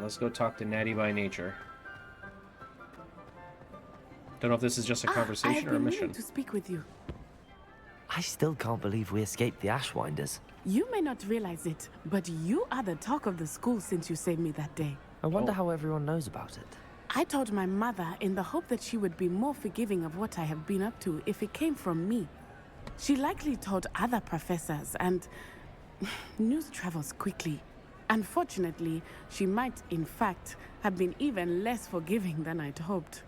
let's go talk to Natty by Nature. Don't know if this is just a conversation or a mission. To speak with you. I still can't believe we escaped the Ashwinders. You may not realize it, but you are the talk of the school since you saved me that day. I wonder how everyone knows about it. I told my mother in the hope that she would be more forgiving of what I have been up to if it came from me. She likely told other professors, and news travels quickly. Unfortunately, she might, in fact, have been even less forgiving than I'd hoped.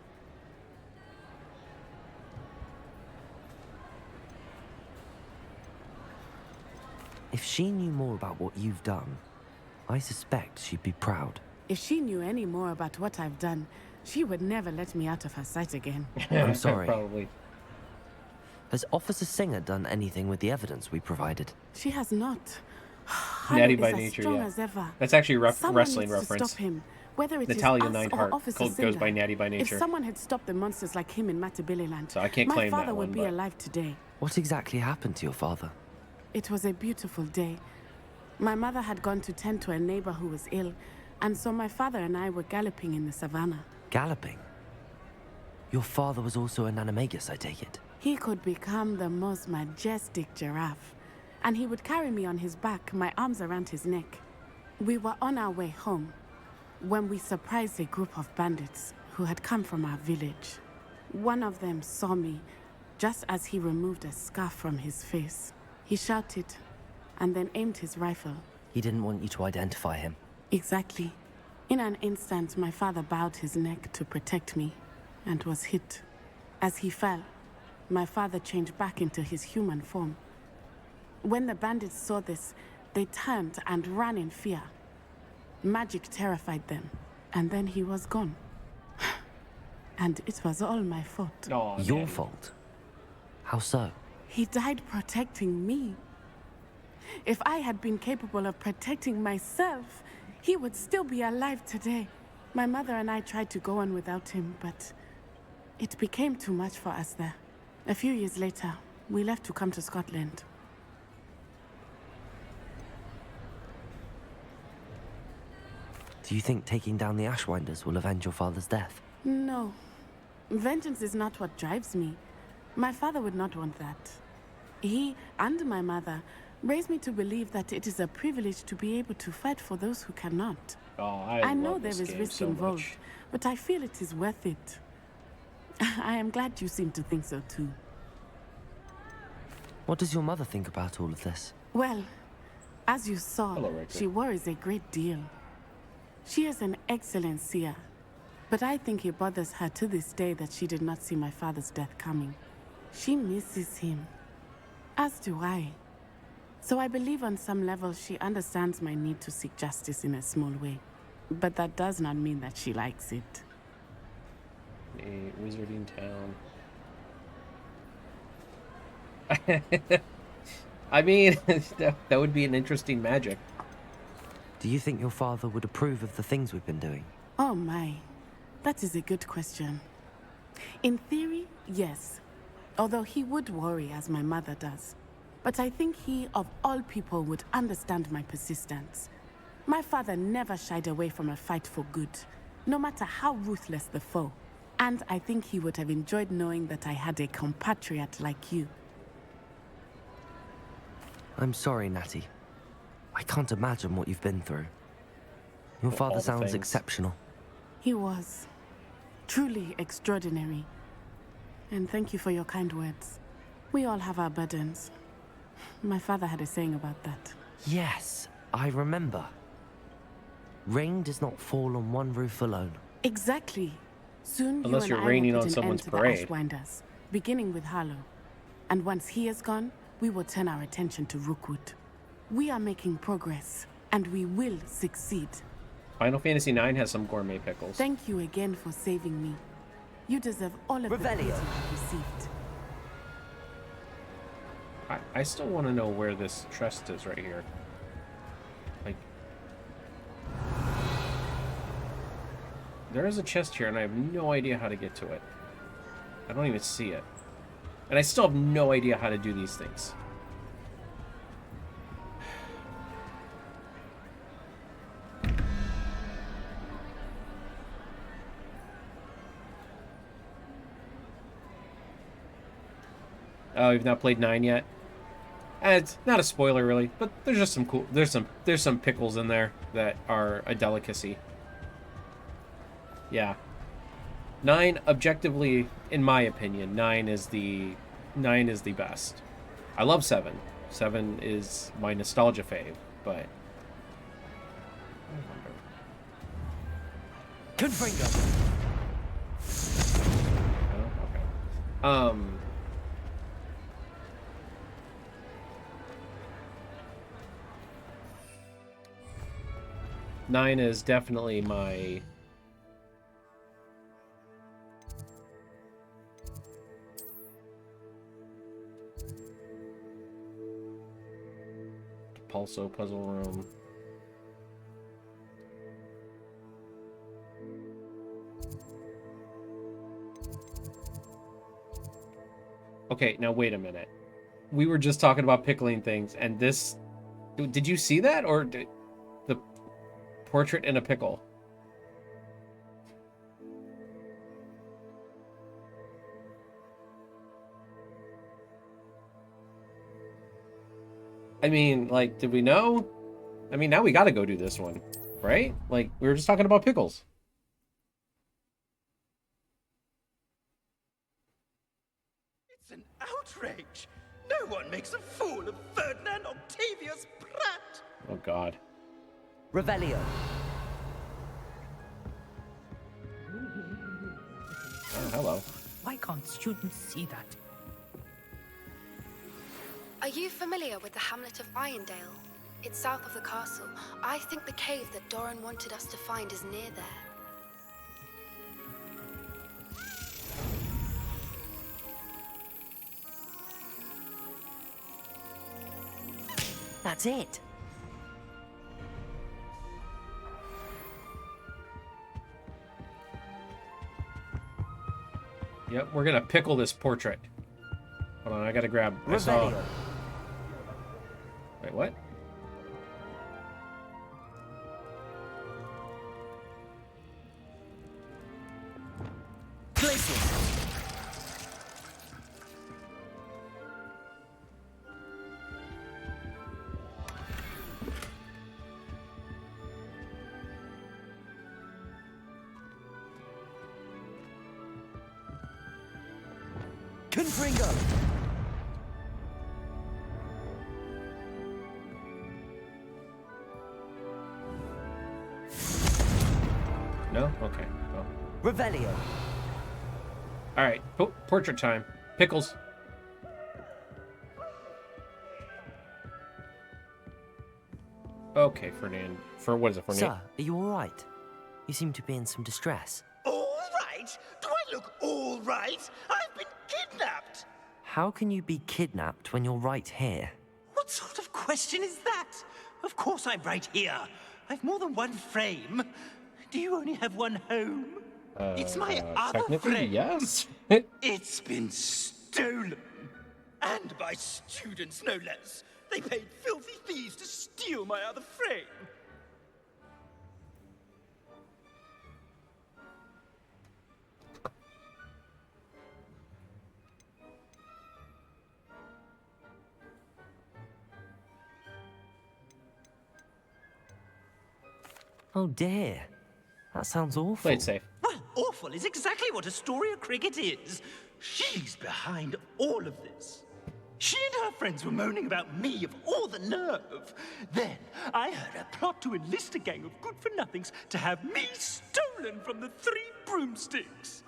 If she knew more about what you've done, I suspect she'd be proud. If she knew any more about what I've done, she would never let me out of her sight again. I'm sorry. Probably. Has Officer Singer done anything with the evidence we provided? She has not. Natty Hollow by is as Nature, strong yeah. as ever. That's actually Someone wrestling needs to reference. stop him, whether it Natalia is us Neidhart or Officer goes Singer. by Natty by Nature. If someone had stopped the monsters like him in Matabeleland, So I can't claim my father that would one, be but... alive today. What exactly happened to your father? It was a beautiful day. My mother had gone to tend to a neighbor who was ill, and so my father and I were galloping in the savannah. Galloping? Your father was also an animagus, I take it? He could become the most majestic giraffe, and he would carry me on his back, my arms around his neck. We were on our way home when we surprised a group of bandits who had come from our village. One of them saw me just as he removed a scarf from his face. He shouted and then aimed his rifle. He didn't want you to identify him. Exactly. In an instant, my father bowed his neck to protect me and was hit. As he fell, my father changed back into his human form. When the bandits saw this, they turned and ran in fear. Magic terrified them, and then he was gone. And it was all my fault. Oh, Your man. fault? How so? He died protecting me. If I had been capable of protecting myself, he would still be alive today. My mother and I tried to go on without him, but it became too much for us there. A few years later, we left to come to Scotland. Do you think taking down the Ashwinders will avenge your father's death? No. Vengeance is not what drives me. My father would not want that. He and my mother raised me to believe that it is a privilege to be able to fight for those who cannot. Oh, I know love there this is game risk so involved, much. but I feel it is worth it. I am glad you seem to think so too. What does your mother think about all of this? Well, as you saw, Hello, Rachel. she worries a great deal. She is an excellent seer, but I think it bothers her to this day that she did not see my father's death coming. She misses him, as do I. So I believe on some level she understands my need to seek justice in a small way. But that does not mean that she likes it. A wizarding town. I mean, that would be an interesting magic. Do you think your father would approve of the things we've been doing? Oh my, that is a good question. In theory, yes. Although he would worry as my mother does. But I think he, of all people, would understand my persistence. My father never shied away from a fight for good, no matter how ruthless the foe. And I think he would have enjoyed knowing that I had a compatriot like you. I'm sorry, Natty. I can't imagine what you've been through. Your All father the sounds things. exceptional. He was truly extraordinary. And thank you for your kind words. We all have our burdens. My father had a saying about that. Yes, I remember. Rain does not fall on one roof alone. Exactly. Soon Unless you you're and I raining will on put an someone's end to parade. the Ashwinders, beginning with Harlow. And once he is gone, we will turn our attention to Rookwood. We are making progress, and we will succeed. Final Fantasy IX has some gourmet pickles. Thank you again for saving me. You deserve all of the praise you have received. I still want to know where this chest is right here. Like, there is a chest here, and I have no idea how to get to it. I don't even see it. And I still have no idea how to do these things. Oh, you've not played 9 yet? It's not a spoiler really, but there's just some cool. There's some pickles in there that are a delicacy. Yeah. 9 objectively, in my opinion, 9 is the best. I love 7. 7 is my nostalgia fave, but Confringo. oh, okay. 9 is definitely my Pulso puzzle room. Okay, now wait a minute. We were just talking about pickling things, and this... Did you see that? Or the portrait in a pickle? I mean, like, did we know? I mean, now we gotta go do this one, right? Like, we were just talking about pickles. It's an outrage! No one makes a fool of Ferdinand Octavius Pratt! Oh, God. Revelio. Oh, hello. Why can't students see that? Are you familiar with the hamlet of Irondale? It's south of the castle. I think the cave that Doran wanted us to find is near there. That's it. Yep, we're gonna pickle this portrait. Hold on, I gotta grab... I saw... Revelio. Wait, what? Glacius. Confringo. No? Okay. Well. Revelio. Alright, portrait time. Pickles. Okay, Fernand. What is it, Fernand? Sir, are you all right? You seem to be in some distress. All right? Do I look all right? I've been kidnapped! How can you be kidnapped when you're right here? What sort of question is that? Of course I'm right here. I've more than one frame. Do you only have one home? It's my other Technically, frame. yes. It's been stolen. And by students, no less. They paid filthy thieves to steal my other frame. Oh dear. That sounds awful. Play it safe. Well, awful is exactly what Astoria Cricket is. She's behind all of this. She and her friends were moaning about me of all the nerve. Then I heard a plot to enlist a gang of good-for-nothings to have me stolen from the Three Broomsticks.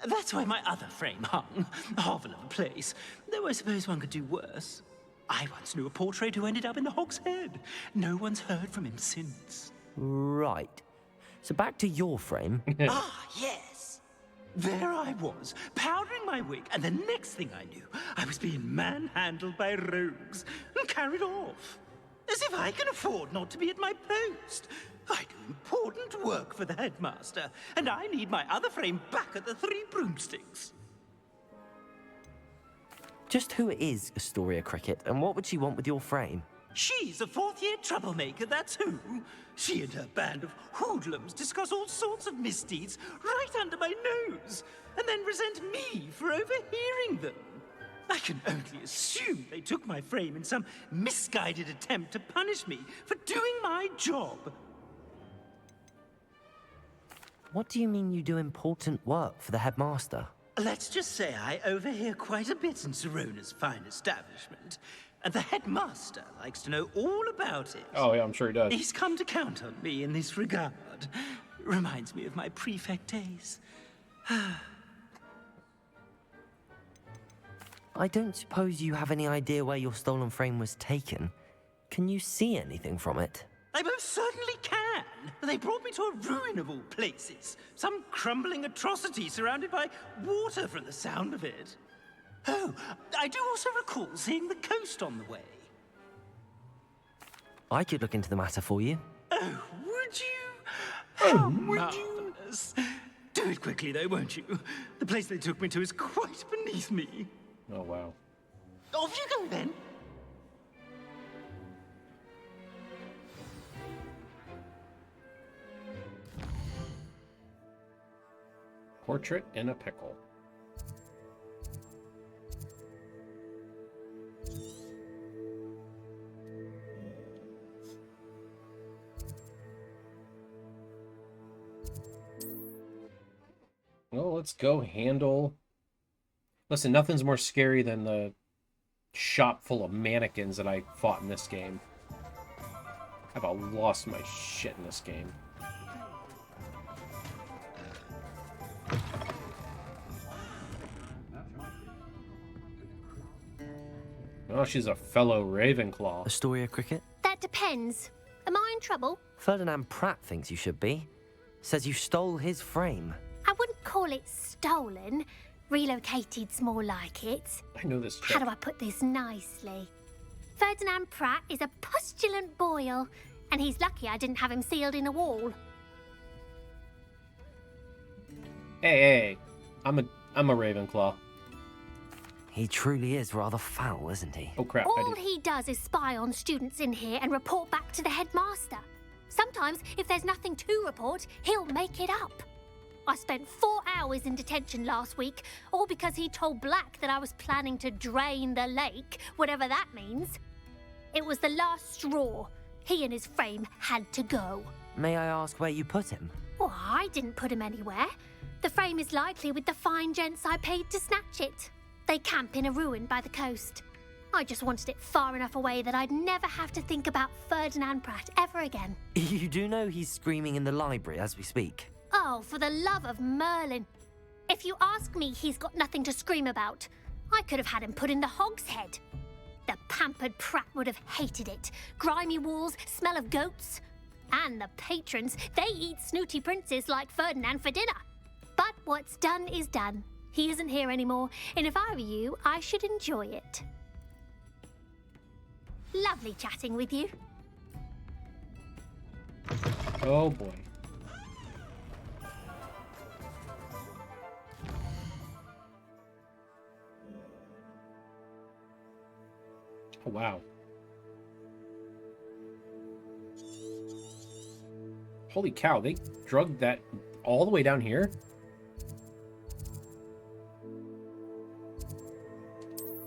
That's why my other frame hung. A hovel of a place. Though I suppose one could do worse. I once knew a portrait who ended up in the Hog's Head. No one's heard from him since. Right. So back to your frame. Ah, yes. There I was, powdering my wig, and the next thing I knew, I was being manhandled by rogues and carried off. As if I can afford not to be at my post. I do important work for the headmaster, and I need my other frame back at the Three Broomsticks. Just who is Astoria Cricket, and what would she want with your frame? She's a fourth-year troublemaker, that's who. She and her band of hoodlums discuss all sorts of misdeeds right under my nose, and then resent me for overhearing them. I can only assume they took my frame in some misguided attempt to punish me for doing my job. What do you mean you do important work for the headmaster? Let's just say I overhear quite a bit in Serona's fine establishment, and the headmaster likes to know all about it. Oh, yeah, I'm sure he does. He's come to count on me in this regard. Reminds me of my prefect days. I don't suppose you have any idea where your stolen frame was taken. Can you see anything from it? I most certainly can. They brought me to a ruin of all places. Some crumbling atrocity surrounded by water from the sound of it. Oh, I do also recall seeing the coast on the way. I could look into the matter for you. Oh, would you? How marvelous. Do it quickly, though, won't you? The place they took me to is quite beneath me. Oh, wow. Off you go, then. Portrait in a pickle. Well, let's go handle... Listen, nothing's more scary than the shop full of mannequins that I fought in this game. I've about lost my shit in this game. Oh, she's a fellow Ravenclaw. Astoria Cricket? That depends. Am I in trouble? Ferdinand Pratt thinks you should be. Says you stole his frame. I wouldn't call it stolen. Relocated's more like it. I know this chick. How do I put this nicely? Ferdinand Pratt is a postulant boil, and he's lucky I didn't have him sealed in a wall. Hey, I'm a Ravenclaw. He truly is rather foul, isn't he? Oh crap! All he does is spy on students in here and report back to the headmaster. Sometimes, if there's nothing to report, he'll make it up. I spent 4 hours in detention last week, all because he told Black that I was planning to drain the lake, whatever that means. It was the last straw. He and his frame had to go. May I ask where you put him? Well, I didn't put him anywhere. The frame is likely with the fine gents I paid to snatch it. They camp in a ruin by the coast. I just wanted it far enough away that I'd never have to think about Ferdinand Pratt ever again. You do know he's screaming in the library as we speak. Oh, for the love of Merlin. If you ask me, he's got nothing to scream about. I could have had him put in the Hogshead. The pampered Pratt would have hated it. Grimy walls, smell of goats. And the patrons, they eat snooty princes like Ferdinand for dinner. But what's done is done. He isn't here anymore, and if I were you, I should enjoy it. Lovely chatting with you. Oh boy. Oh wow. Holy cow, they drugged that all the way down here?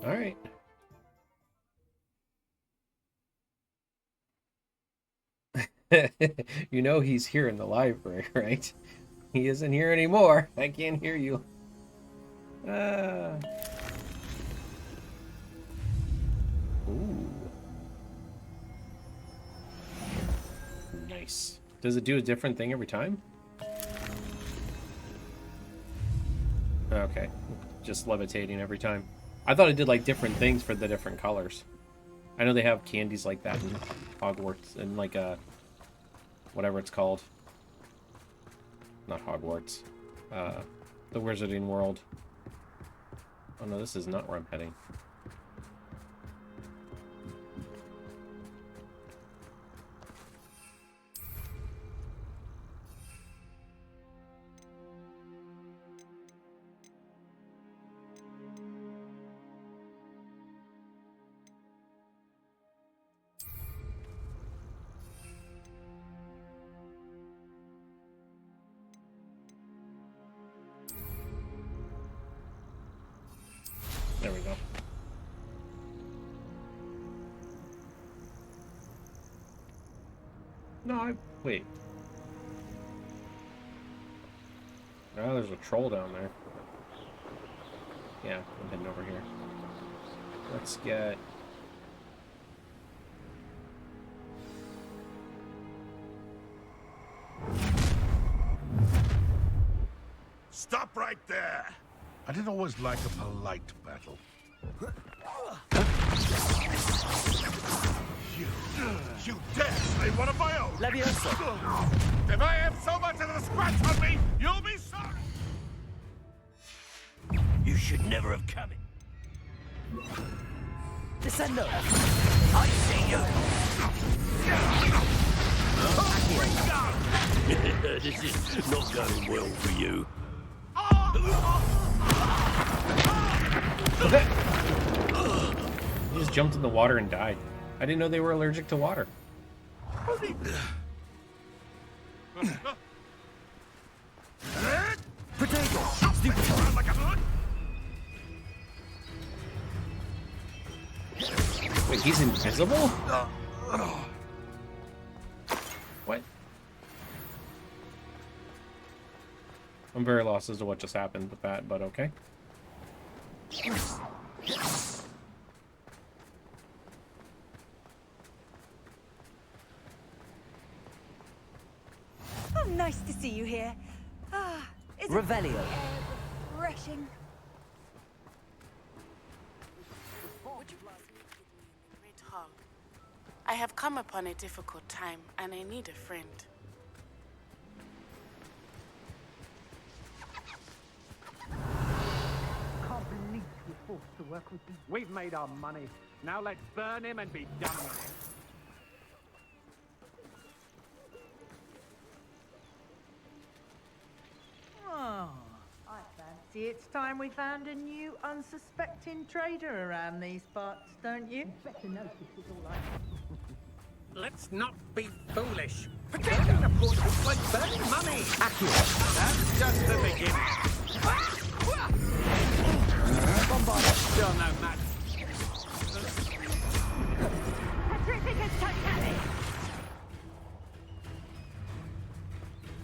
Alright. You know he's here in the library, right? He isn't here anymore. I can't hear you. Ooh. Nice. Does it do a different thing every time? Okay. Just levitating every time. I thought it did like different things for the different colors. I know they have candies like that in Hogwarts and like whatever it's called. Not Hogwarts. The Wizarding World. Oh no, this is not where I'm heading. There we go. No, wait. Oh, there's a troll down there. Yeah, I'm heading over here. Let's get... Stop right there! I didn't always like a polite battle. You dare slay one of my own! Leviosa! If I have so much as a scratch on me, you'll be sorry! You should never have come in. Descendo! I see you! This is not going well for you. He just jumped in the water and died. I didn't know they were allergic to water. Potato! Stupid! Wait, he's invisible? What? I'm very lost as to what just happened with that, but okay. Oh, nice to see you here. Isn't Revelio. refreshing? Would you please meet with me in the Great Hall? I have come upon a difficult time, and I need a friend. Can't believe we're forced to work with him. We've made our money. Now let's burn him and be done with it. Oh, I fancy it's time we found a new unsuspecting trader around these parts, don't you? Better notice it's all right. Let's not be foolish. Protecting the port is like burning money. Accurate! That's just the beginning. Bombard! Still no match.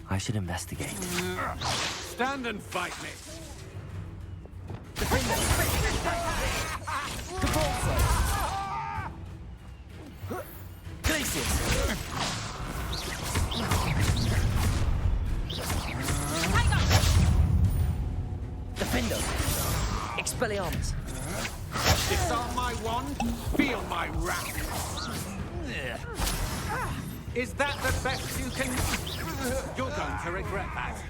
I should investigate. Stand and fight me. Glacius! Defender! Expelliarmus! Disarm my wand, feel my wrath. Is that the best you can... You're going to regret that.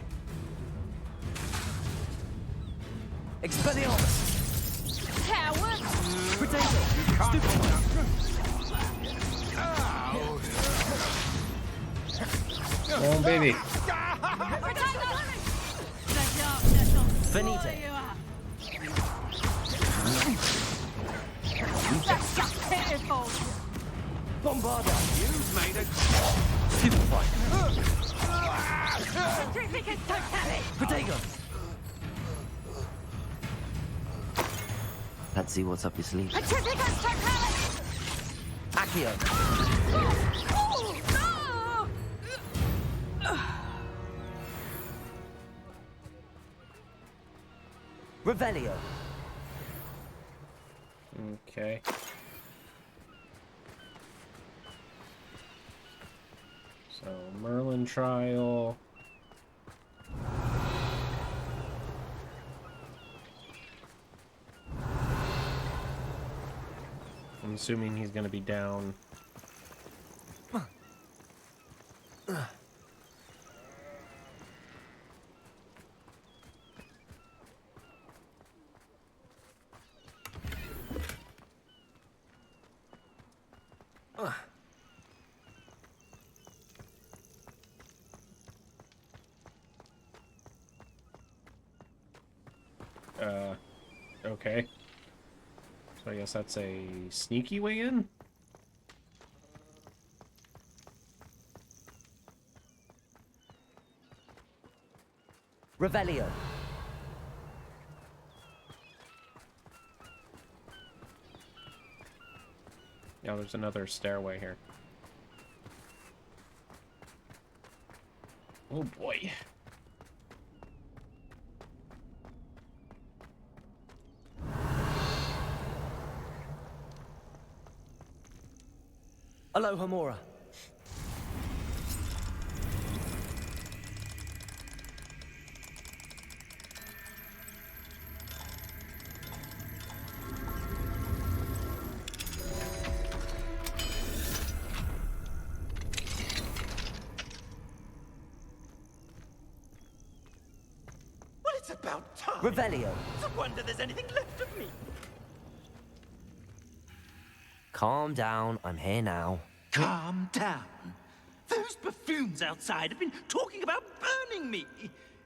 Expelliarmus! Coward! Potato! Come on, baby. Finite! That's just pitiful! Bombarda! You've made a... Stupefy! Petrificus totalis! Potato! Let's see what's up your sleeve. Petrificus totalis! Accio! Oh, no! Revelio! Okay. So, Merlin trial. I'm assuming he's going to be down. Okay. So I guess that's a sneaky way in? Revelio! Yeah, there's another stairway here. Oh boy. Aloha, Mora. Well, it's about time. Revelio. It's a wonder there's anything left of me. Calm down, I'm here now. Calm down. Those buffoons outside have been talking about burning me.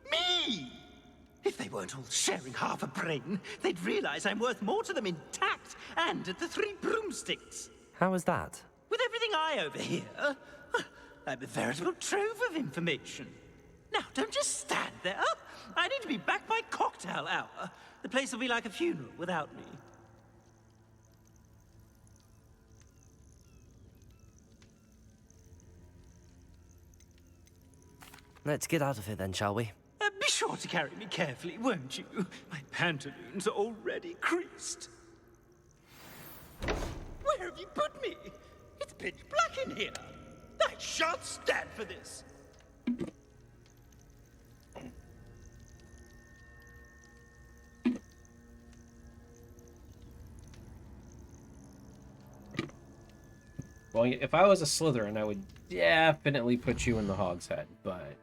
Me! If they weren't all sharing half a brain, they'd realize I'm worth more to them intact and at the 3 broomsticks. How was that? With everything I overhear, I'm a veritable trove of information. Now, don't just stand there. I need to be back by cocktail hour. The place will be like a funeral without me. Let's get out of here then, shall we? Be sure to carry me carefully, won't you? My pantaloons are already creased. Where have you put me? It's pitch black in here. I shan't stand for this. Well, if I was a Slytherin, I would definitely put you in the Hog's Head, but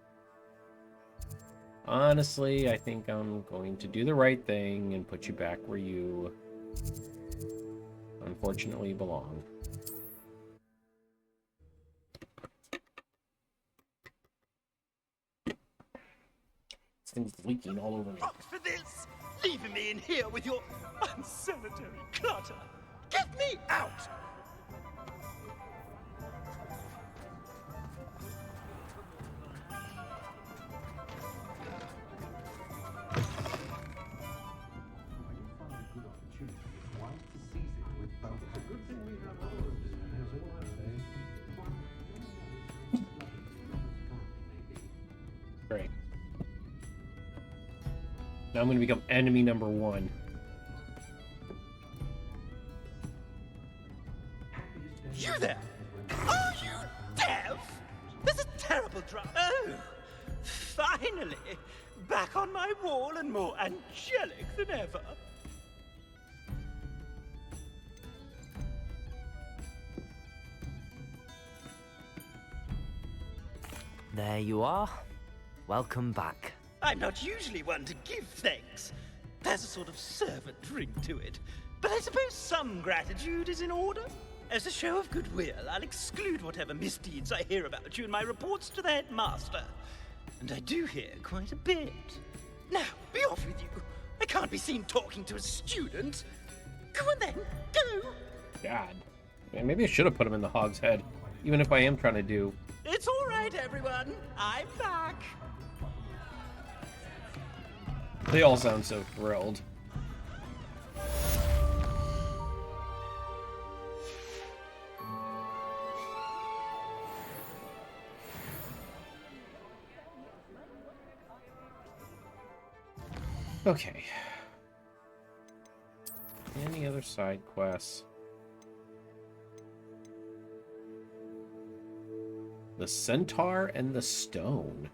honestly, I think I'm going to do the right thing and put you back where you unfortunately belong. This thing's leaking all over me. Rocks for this! Leaving me in here with your unsanitary clutter! Get me out! Great. Now I'm going to become enemy number 1. You there! Are you deaf? There's a terrible drop. Oh! Finally! Back on my wall and more angelic than ever. There you are. Welcome back. I'm not usually one to give thanks. There's a sort of servant ring to it. But I suppose some gratitude is in order. As a show of goodwill, I'll exclude whatever misdeeds I hear about you in my reports to the headmaster. And I do hear quite a bit. Now, be off with you. I can't be seen talking to a student. Go on then, go! God. Man, maybe I should have put him in the Hog's Head, even if I am trying to do... It's all right, everyone. I'm back. They all sound so thrilled. Okay. Any other side quests? The Centaur and the Stone.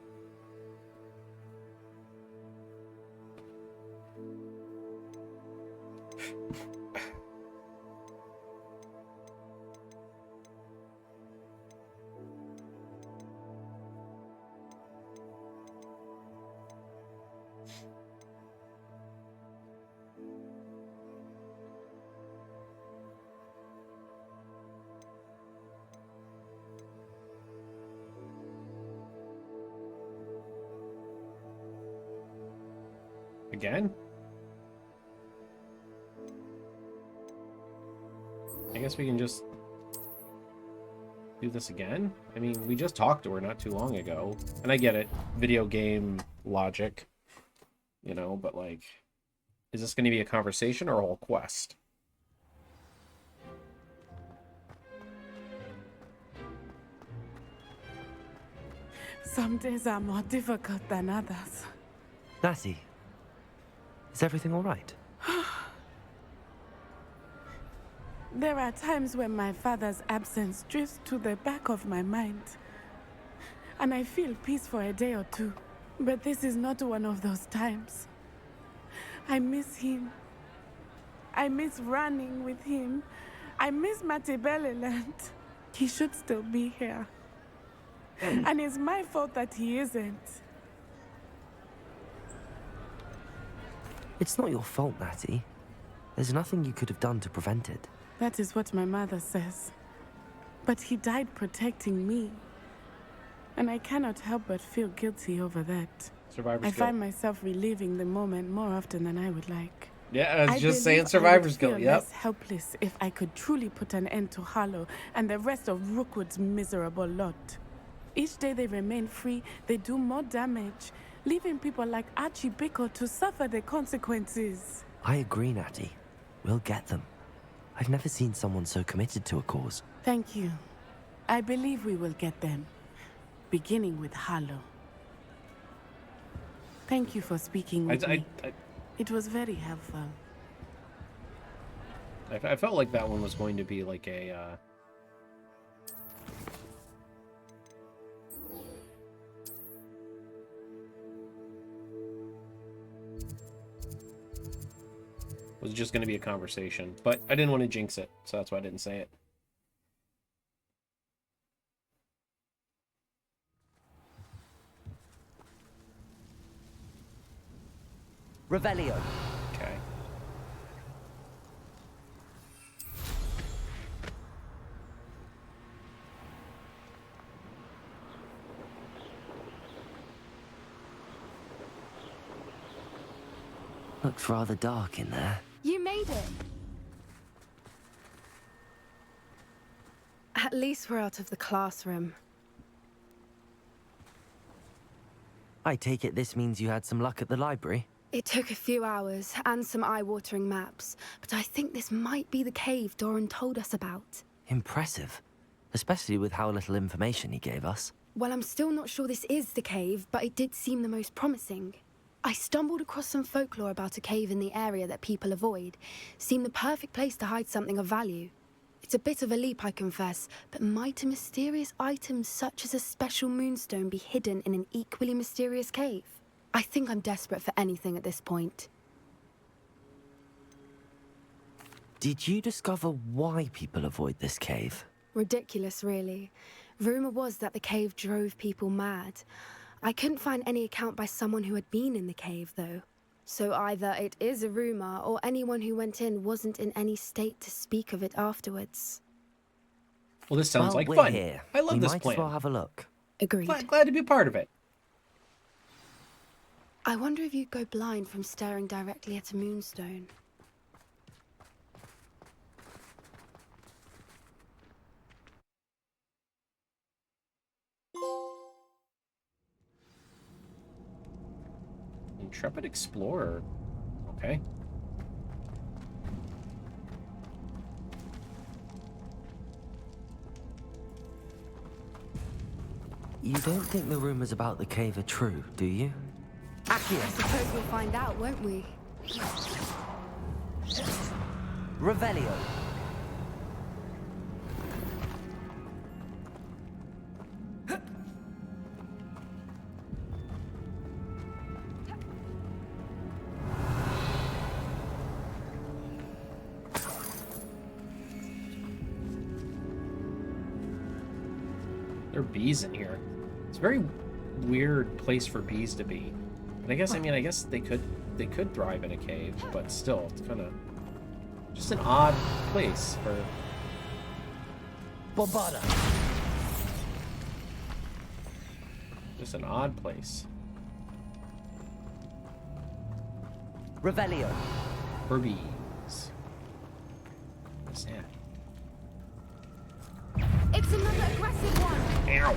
Again? I guess we can just do this again? I mean, we just talked to her not too long ago. And I get it. Video game logic. You know, but like... Is this going to be a conversation or a whole quest? Some days are more difficult than others. Natty, is everything all right? There are times when my father's absence drifts to the back of my mind, and I feel peace for a day or two. But this is not one of those times. I miss him. I miss running with him. I miss Matibeleland. He should still be here. And it's my fault that he isn't. It's not your fault, Natty. There's nothing you could have done to prevent it. That is what my mother says. But he died protecting me. And I cannot help but feel guilty over that. Survivor's I guilt. find myself reliving the moment more often than I would like. Yeah, I was just believe saying I would survivor's guilt, feel yep. less helpless if I could truly put an end to Hollow and the rest of Rookwood's miserable lot. Each day they remain free, they do more damage, leaving people like Archie Bickle to suffer the consequences. I agree, Natty. We'll get them. I've never seen someone so committed to a cause. Thank you. I believe we will get them, beginning with Hollow. Thank you for speaking with me. It was very helpful. I felt like that one was going to be like a... was just going to be a conversation, but I didn't want to jinx it, so that's why I didn't say it. Revelio. Okay. Looks rather dark in there. You made it. At least we're out of the classroom. I take it this means you had some luck at the library? It took a few hours and some eye-watering maps, but I think this might be the cave Doran told us about. Impressive. Especially with how little information he gave us. Well, I'm still not sure this is the cave, but it did seem the most promising. I stumbled across some folklore about a cave in the area that people avoid. Seemed the perfect place to hide something of value. It's a bit of a leap, I confess, but might a mysterious item such as a special moonstone be hidden in an equally mysterious cave? I think I'm desperate for anything at this point. Did you discover why people avoid this cave? Ridiculous, really. Rumor was that the cave drove people mad. I couldn't find any account by someone who had been in the cave, though. So either it is a rumor, or anyone who went in wasn't in any state to speak of it afterwards. Well, this sounds Well, like we're fun. here. I love we this might plan. as well have a look. Agreed. Glad to be part of it. I wonder if you'd go blind from staring directly at a moonstone. Intrepid Explorer. Okay. You don't think the rumors about the cave are true, do you? I suppose we'll find out, won't we? Revelio. There are bees in here. It's a very weird place for bees to be. But I guess they could thrive in a cave, but still, it's kind of just an odd place for. Bombada. Just an odd place. Revelio. For bees. What's that? It's another aggressive one! Ow!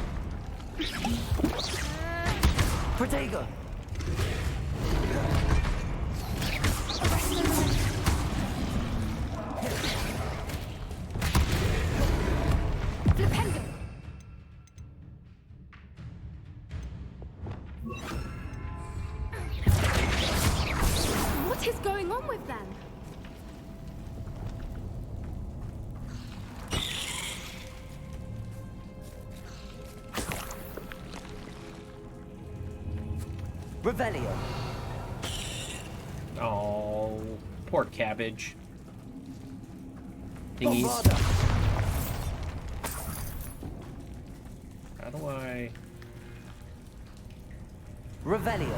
Protego. Flipendo! is going on with them? Revelio. Oh, poor cabbage. Thingies. Bombarda. How do I... Revelio.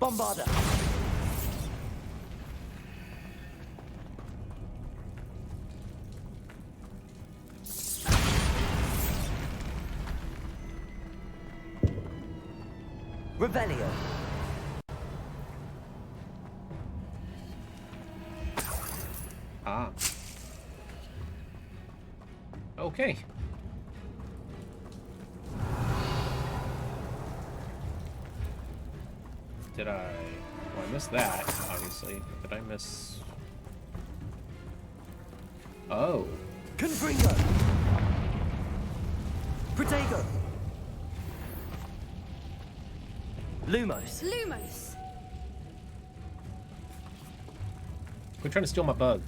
Bombarda. Revelio. Ah. Okay. Did I... Well, I missed that, obviously. Did I miss... Oh. Confringo. Protego. Lumos. Lumos. Quit trying to steal my bug.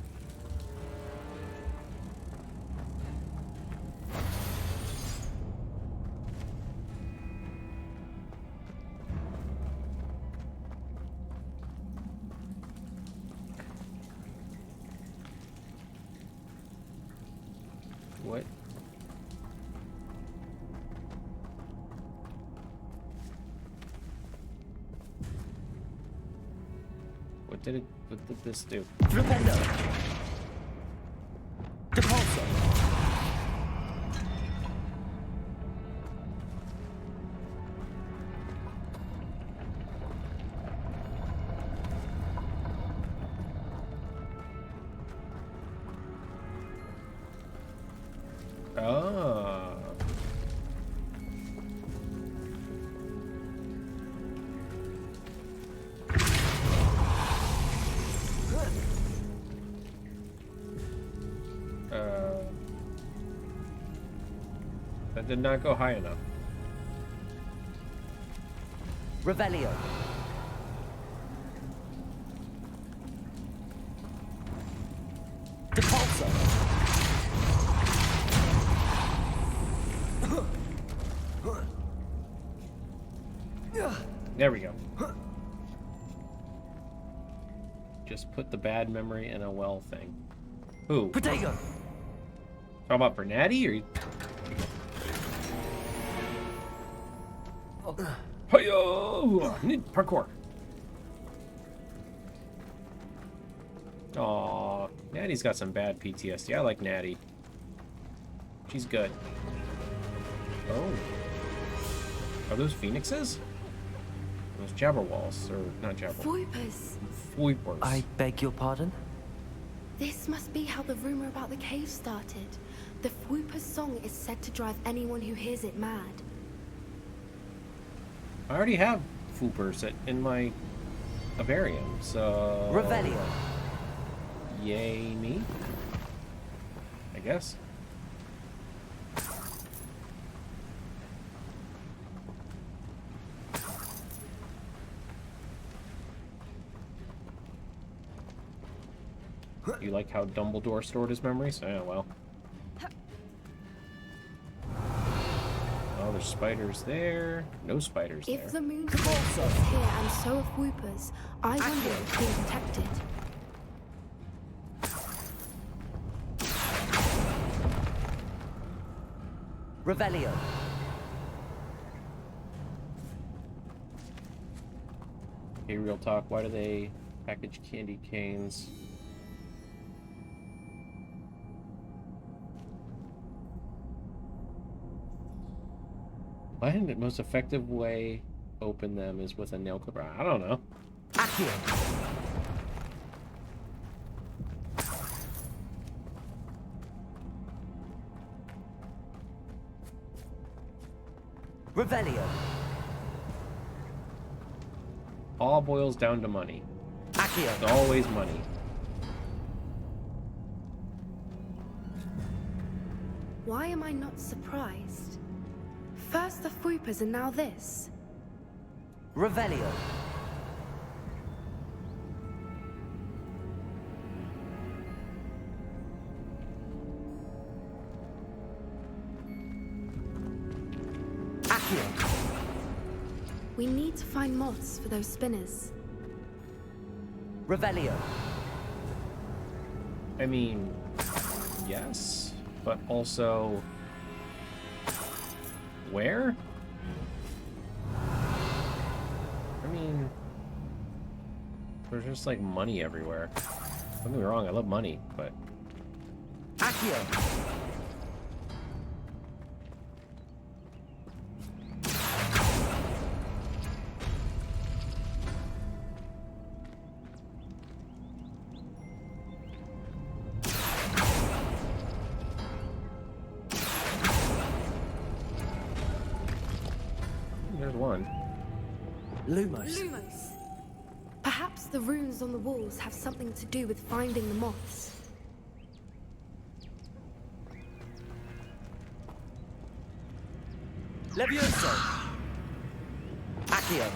What? What did this do? Flipendo. Depulso. Ah. That did not go high enough. Revelio. Depulso. There we go. Just put the bad memory in a well thing. Who? Protego. Talking about for Natty or? Hi-yo! Need parkour. Aw, Natty's got some bad PTSD. I like Natty. She's good. Oh. Are those phoenixes? Those Jabberwalls, or not Jabberwalls. Voipers. Voipers. I beg your pardon? This must be how the rumor about the cave started. The Fwooper's song is said to drive anyone who hears it mad. I already have Foopers in my vivarium, so... Revelio. Yay me? I guess. You like how Dumbledore stored his memories? Oh, well. Oh, there's spiders there. No spiders there. If the moon's force is here and so are Fwoopers, I wonder if being detected. Revelio. Hey, real talk, why do they package candy canes? Why isn't the most effective way open them is with a nail clipper? I don't know. Accio. Revelio. All boils down to money. Accio. It's always money. Why am I not surprised? First the Fwoopers and now this. Revelio. Accio. We need to find moths for those spinners. Revelio. I mean, yes, but also, where? I mean, there's just like money everywhere. Don't get me wrong, I love money, but... Accio. There's one. Lumos. Lumos. Perhaps the runes on the walls have something to do with finding the moths. Levioso. Accio.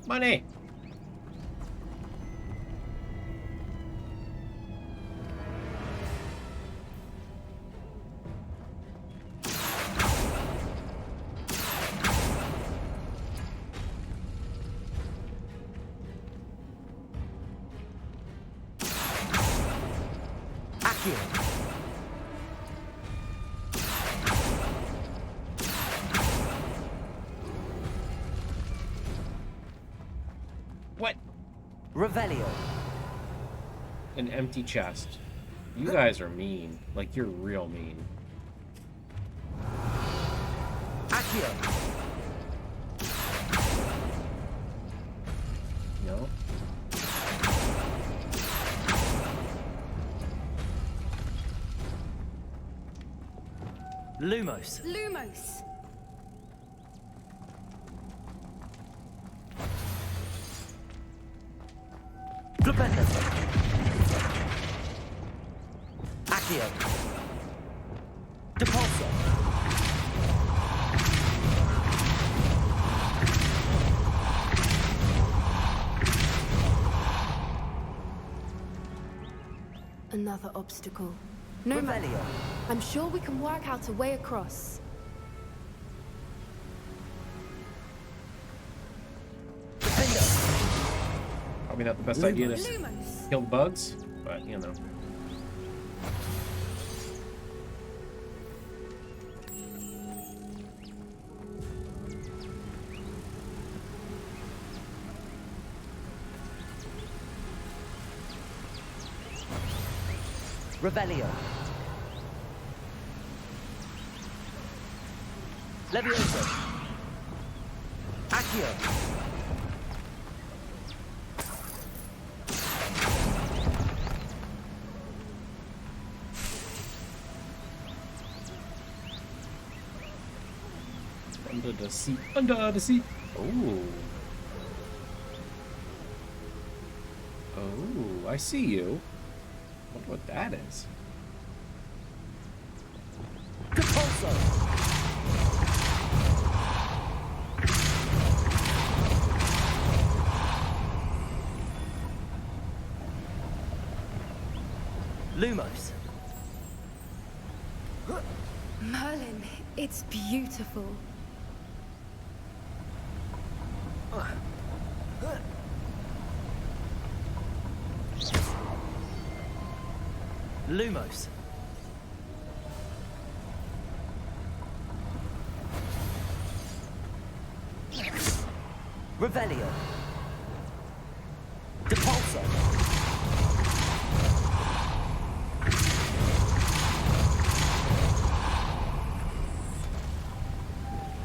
Money! What? Revelio. An empty chest. You guys are mean. Like, you're real mean. Accio. No? Lumos. Lumos. Flipendo. Accio. Depulso. Another obstacle. No matter. Revelio. I'm sure we can work out a way across. Probably not the best idea to Lumos. kill bugs, but you know. Revelio. Levioso. Accio. Under the seat. Under the seat. Oh. Oh, I see you. I wonder what that is. Depulso. Lumos. Merlin, it's beautiful. Lumos. Revelio. Depulso.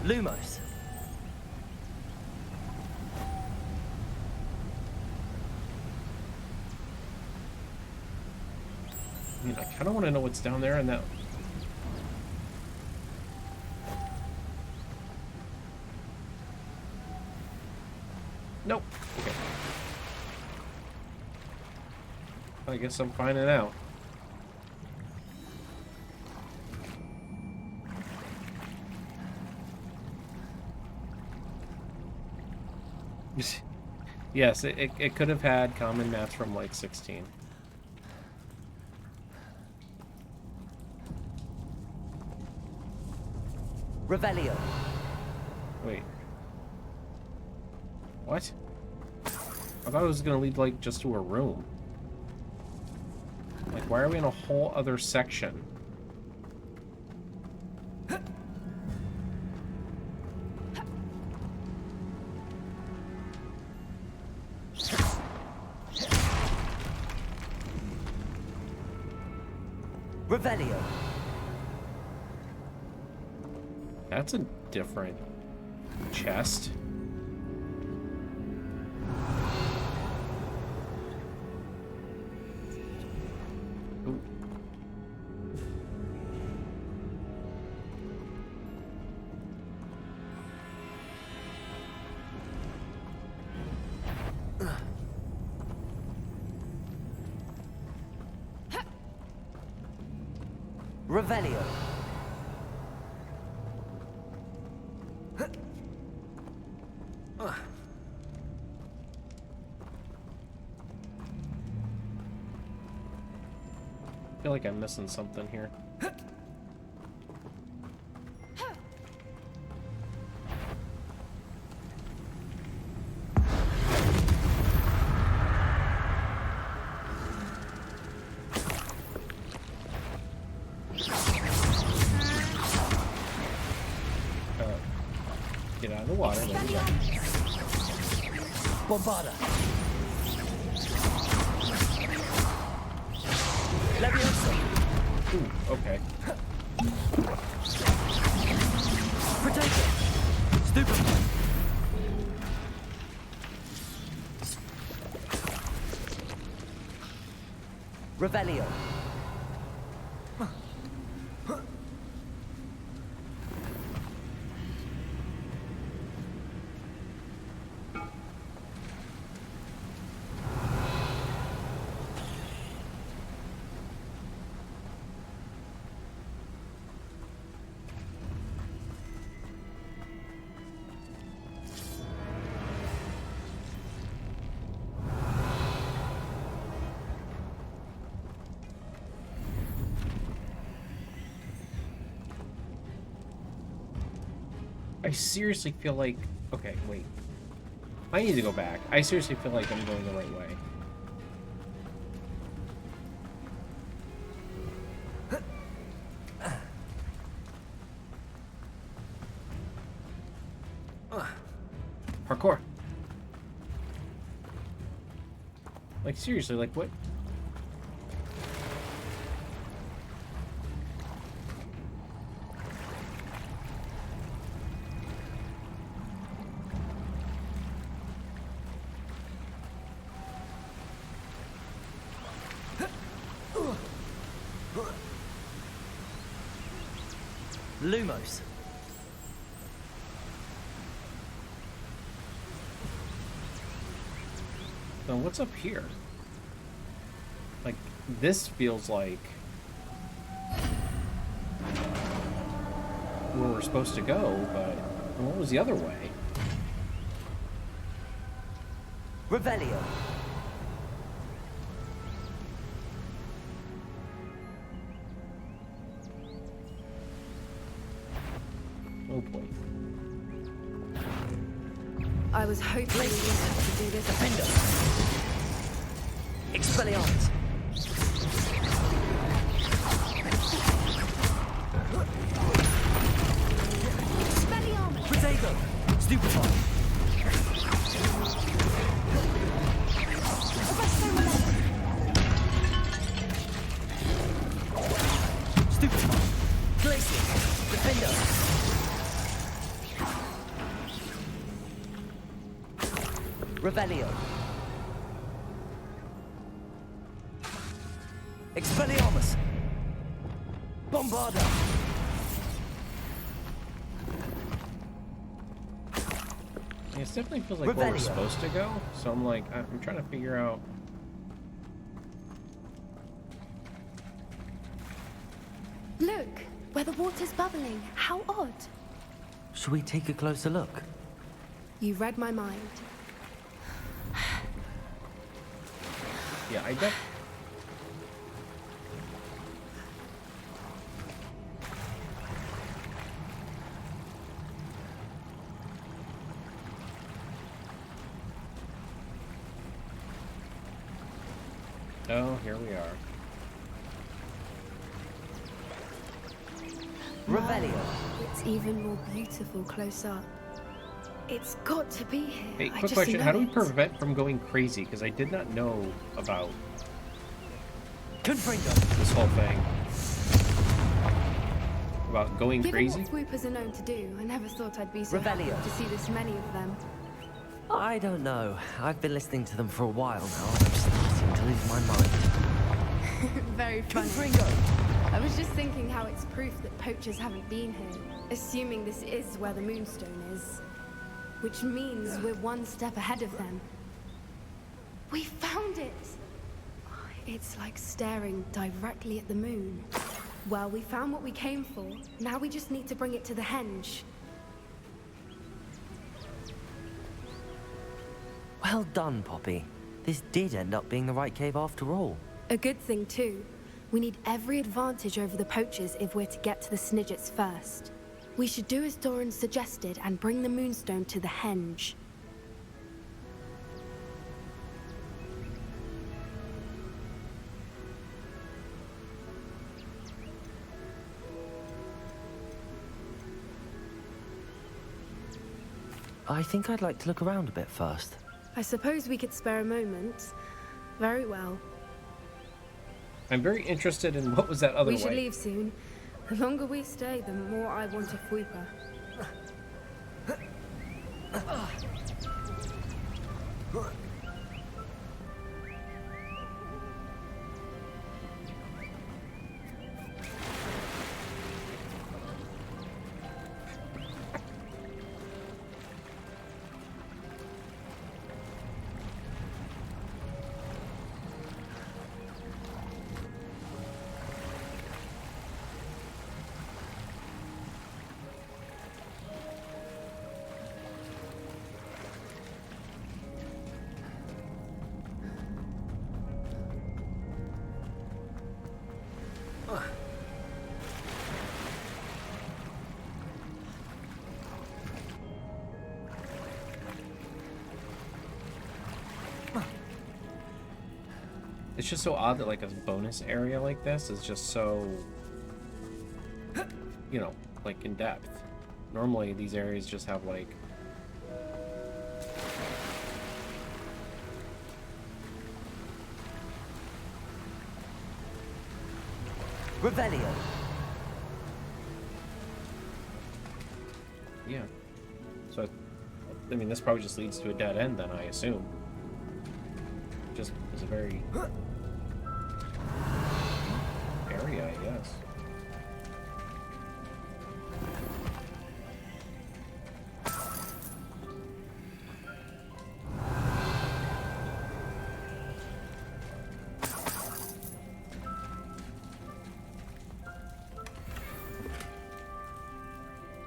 Lumos. I mean, I kind of want to know what's down there in that. Nope. Okay. I guess I'm finding out. Yes, it could have had common mats from like 16. Revelio. Wait. What? I thought it was gonna lead like just to a room. Like, why are we in a whole other section? Revelio. That's a different chest. Ooh. Revelio. I feel like I'm missing something here. Get out of the water. There we go. Bombarda. Leviosa. Ooh, okay. Potato. Stupefy. Revelio. I seriously feel like... Okay, wait. I need to go back. I seriously feel like I'm going the right way. Parkour. Like, seriously, like, what? Lumos. Now, what's up here? Like, this feels like where we're supposed to go, but what was the other way? Revelio. Oh boy. I was hoping we wouldn't have to do this. Defender. Expelliarmus. Expelliarmus! Potato. Stupefy. Stupefy. Glacier. Defender. Revelio. Expelliarmus. Bombarda. Yeah, it definitely feels like where we're supposed to go, so I'm like, I'm trying to figure out... Look, where the water's bubbling. How odd. Should we take a closer look? You read my mind. Yeah, I bet. Oh, here we are. Revelio. It's even more beautiful close up. It's got to be here. Hey, I quick just question. know How do we it. prevent from going crazy? Because I did not know about Confringo. this whole thing. About going Given crazy? what swoopers are known to do, I never thought I'd be so Revelio. happy to see this many of them. I don't know. I've been listening to them for a while now, and I'm starting to lose my mind. Very funny. Confringo. I was just thinking how it's proof that poachers haven't been here, assuming this is where the moonstone is. Which means we're one step ahead of them. We found it! It's like staring directly at the moon. Well, we found what we came for. Now we just need to bring it to the henge. Well done, Poppy. This did end up being the right cave after all. A good thing, too. We need every advantage over the poachers if we're to get to the Snidgets first. We should do as Doran suggested and bring the moonstone to the henge. I think I'd like to look around a bit first. I suppose we could spare a moment. Very well. I'm very interested in what was that other We should way. leave soon. The longer we stay, the more I want a Fweeper. It's just so odd that like a bonus area like this is just so, you know, like in depth. Normally these areas just have like Revelio. yeah. So I mean this probably just leads to a dead end then, I assume. Just is a very area, I guess.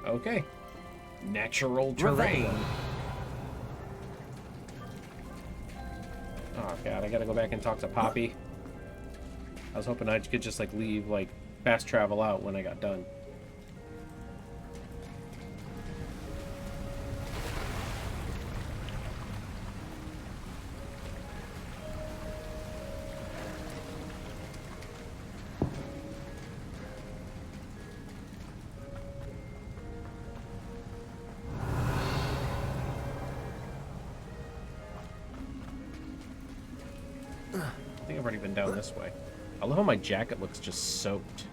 Okay. Natural terrain. Oh god, I gotta go back and talk to Poppy. I was hoping I could just like leave, like fast travel out when I got done. I think I've already been down this way. I love how my jacket looks just soaked.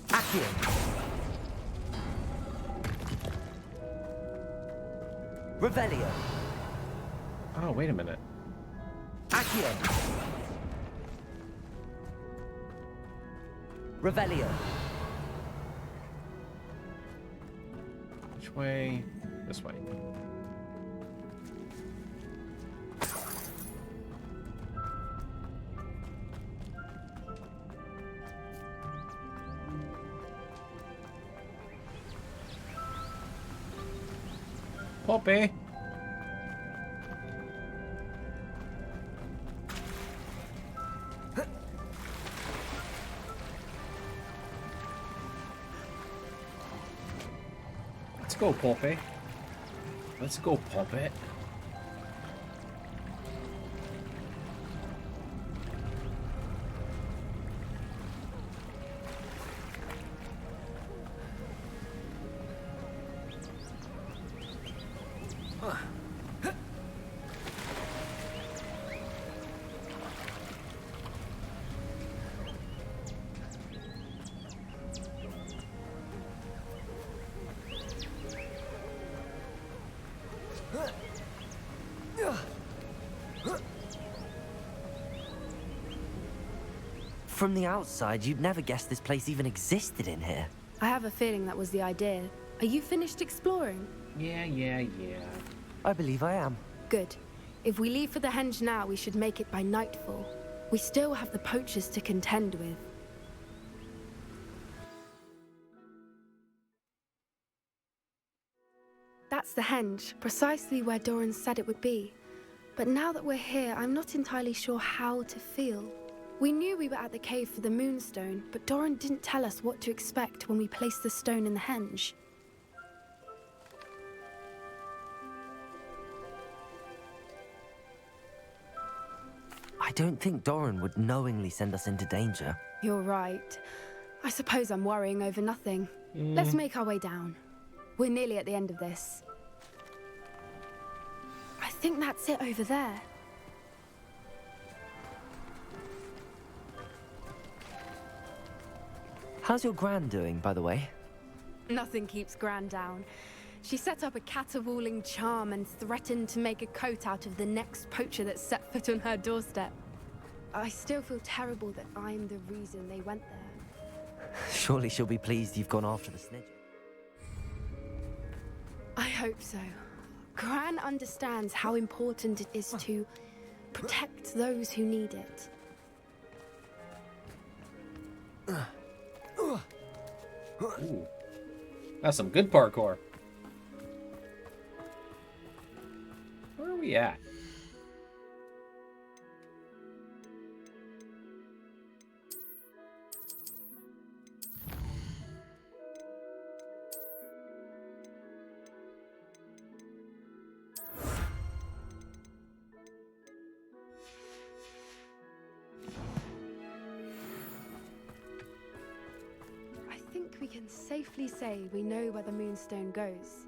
Accio. Revelio. Oh, wait a minute. Accio. Revelio. Which way? This way. Poppy. Let's go, Poppy. Let's go, Poppy. From the outside, you'd never guess this place even existed in here. I have a feeling that was the idea. Are you finished exploring? Yeah. I believe I am. Good. If we leave for the henge now, we should make it by nightfall. We still have the poachers to contend with. That's the henge, precisely where Doran said it would be. But now that we're here, I'm not entirely sure how to feel. We knew we were at the cave for the moonstone, but Doran didn't tell us what to expect when we placed the stone in the henge. I don't think Doran would knowingly send us into danger. You're right. I suppose I'm worrying over nothing. Let's make our way down. We're nearly at the end of this. I think that's it over there. How's your gran doing, by the way? Nothing keeps Gran down. She set up a caterwauling charm and threatened to make a coat out of the next poacher that set foot on her doorstep. I still feel terrible that I'm the reason they went there. Surely she'll be pleased you've gone after the snitch. I hope so. Gran understands how important it is to protect those who need it. Ooh. That's some good parkour. Where are we at? I think we can safely say we know where the moonstone goes.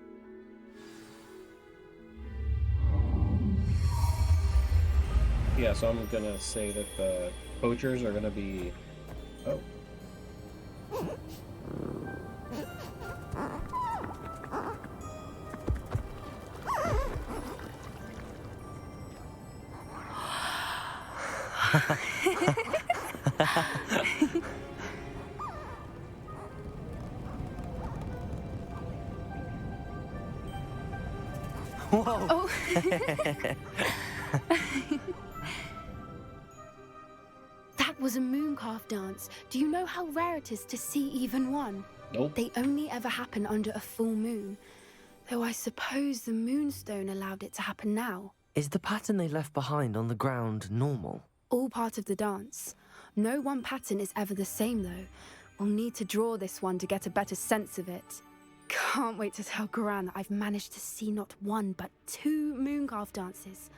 Yeah, so I'm gonna say that the poachers are gonna be... Oh. Whoa! Oh. That was a mooncalf dance. Do you know how rare it is to see even one? Nope. They only ever happen under a full moon. Though I suppose the moonstone allowed it to happen now. Is the pattern they left behind on the ground normal? All part of the dance. No one pattern is ever the same, though. We'll need to draw this one to get a better sense of it. Can't wait to tell Gran that I've managed to see not one, but 2 mooncalf dances.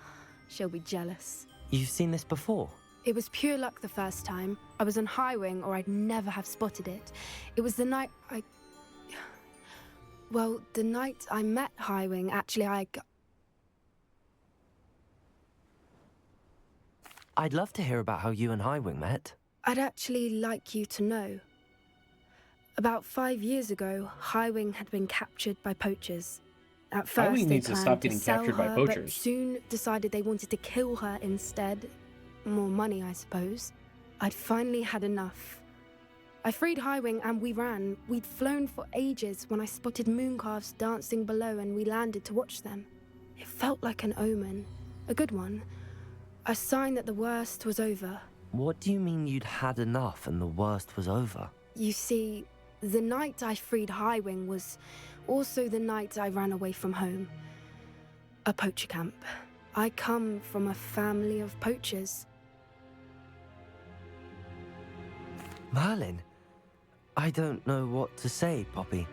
She'll be jealous. You've seen this before? It was pure luck the first time. I was on Highwing, or I'd never have spotted it. It was the night Well, the night I met Highwing, actually, I'd love to hear about how you and Highwing met. I'd actually like you to know. About 5 years ago, Highwing had been captured by poachers. At first, Highwing they needs to planned stop to getting sell captured by her, poachers. but soon decided they wanted to kill her instead. More money, I suppose. I'd finally had enough. I freed Highwing and we ran. We'd flown for ages when I spotted mooncalves dancing below and we landed to watch them. It felt like an omen. A good one. A sign that the worst was over. What do you mean you'd had enough and the worst was over? You see, the night I freed Highwing was also the night I ran away from home. A poacher camp. I come from a family of poachers. Merlin? I don't know what to say, Poppy.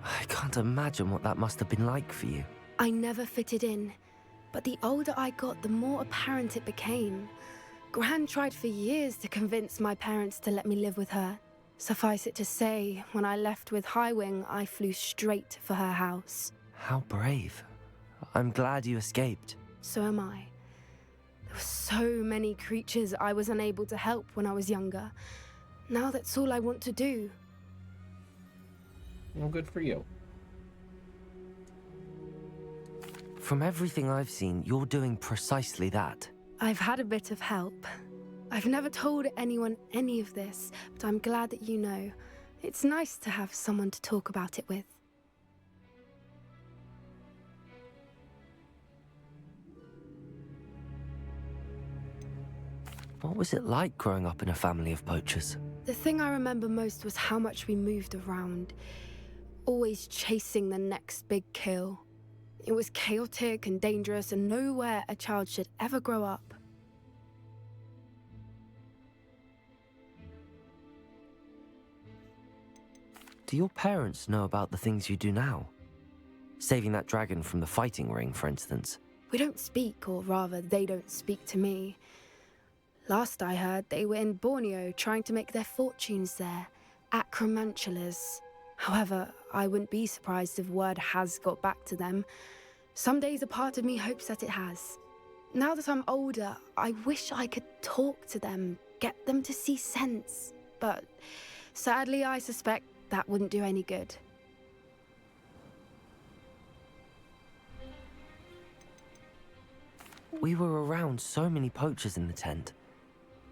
I can't imagine what that must have been like for you. I never fitted in, but the older I got, the more apparent it became. Gran tried for years to convince my parents to let me live with her. Suffice it to say, when I left with Highwing, I flew straight for her house. How brave. I'm glad you escaped. So am I. There were so many creatures I was unable to help when I was younger. Now that's all I want to do. Well, good for you. From everything I've seen, you're doing precisely that. I've had a bit of help. I've never told anyone any of this, but I'm glad that you know. It's nice to have someone to talk about it with. What was it like growing up in a family of poachers? The thing I remember most was how much we moved around, always chasing the next big kill. It was chaotic and dangerous, and nowhere a child should ever grow up. Do your parents know about the things you do now? Saving that dragon from the fighting ring, for instance. We don't speak, or rather, they don't speak to me. Last I heard, they were in Borneo trying to make their fortunes there, acromantulas. However, I wouldn't be surprised if word has got back to them. Some days a part of me hopes that it has. Now that I'm older, I wish I could talk to them, get them to see sense. But sadly, I suspect that wouldn't do any good. We were around so many poachers in the tent.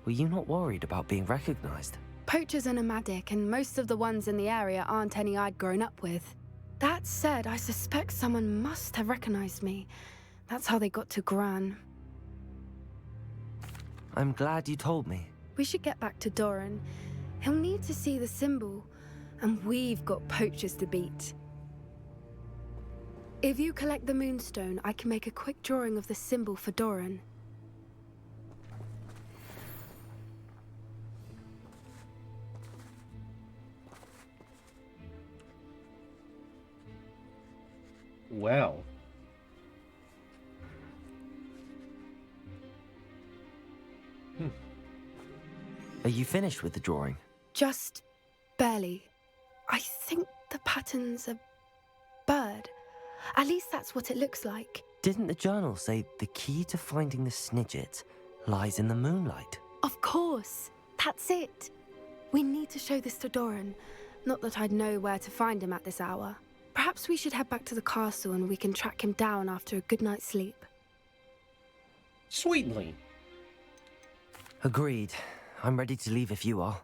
Were you not worried about being recognized? Poachers are nomadic, and most of the ones in the area aren't any I'd grown up with. That said, I suspect someone must have recognized me. That's how they got to Gran. I'm glad you told me. We should get back to Doran. He'll need to see the symbol, and we've got poachers to beat. If you collect the moonstone, I can make a quick drawing of the symbol for Doran. Well. Are you finished with the drawing? Just barely. I think the pattern's a bird. At least that's what it looks like. Didn't the journal say the key to finding the Snidget lies in the moonlight? Of course. That's it. We need to show this to Doran. Not that I'd know where to find him at this hour. Perhaps we should head back to the castle and we can track him down after a good night's sleep. Sweetly. Agreed. I'm ready to leave if you are.